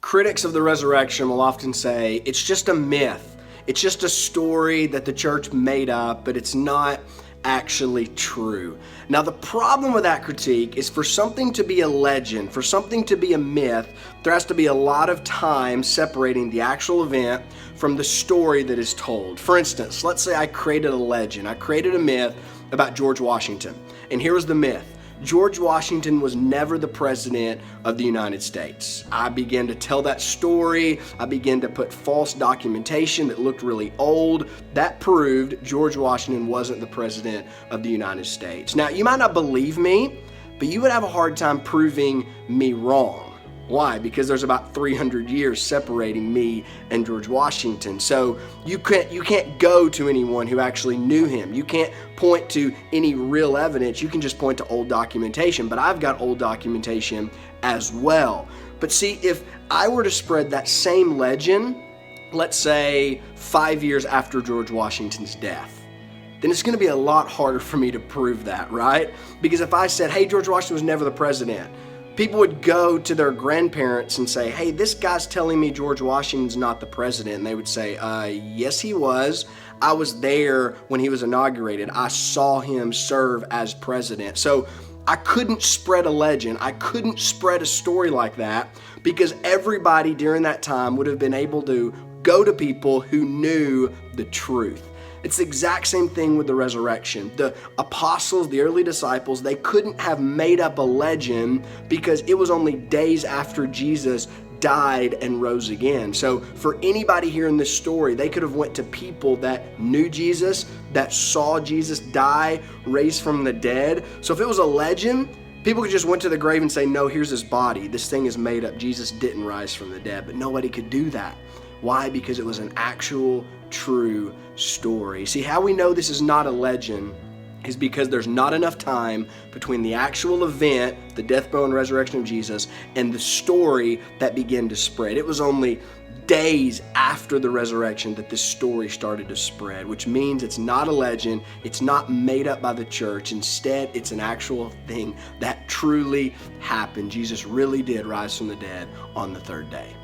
Critics of the resurrection will often say it's just a myth. It's just a story that the church made up, but it's not actually true. Now, the problem with that critique is for something to be a legend, for something to be a myth, there has to be a lot of time separating the actual event from the story that is told. For instance, let's say I created a legend. I created a myth about George Washington. And here was the myth. George Washington was never the president of the United States. I began to tell that story. I began to put false documentation that looked really old. That proved George Washington wasn't the president of the United States. Now, you might not believe me, but you would have a hard time proving me wrong. Why? Because there's about 300 years separating me and George Washington. So you can't go to anyone who actually knew him. You can't point to any real evidence. You can just point to old documentation. But I've got old documentation as well. But see, if I were to spread that same legend, let's say 5 years after George Washington's death, then it's going to be a lot harder for me to prove that, right? Because if I said, hey, George Washington was never the president, people would go to their grandparents and say, hey, this guy's telling me George Washington's not the president. And they would say, yes, he was. I was there when he was inaugurated. I saw him serve as president. So I couldn't spread a legend. I couldn't spread a story like that because everybody during that time would have been able to go to people who knew the truth. It's the exact same thing with the resurrection. The apostles, the early disciples, they couldn't have made up a legend because it was only days after Jesus died and rose again. So for anybody hearing this story, they could have went to people that knew Jesus, that saw Jesus die, raised from the dead. So if it was a legend, people could just went to the grave and say, no, here's his body. This thing is made up. Jesus didn't rise from the dead. But nobody could do that. Why? Because it was an actual, true story. See, how we know this is not a legend is because there's not enough time between the actual event, the death, burial, and resurrection of Jesus, and the story that began to spread. It was only days after the resurrection that this story started to spread, which means it's not a legend. It's not made up by the church. Instead, it's an actual thing that truly happened. Jesus really did rise from the dead on the third day.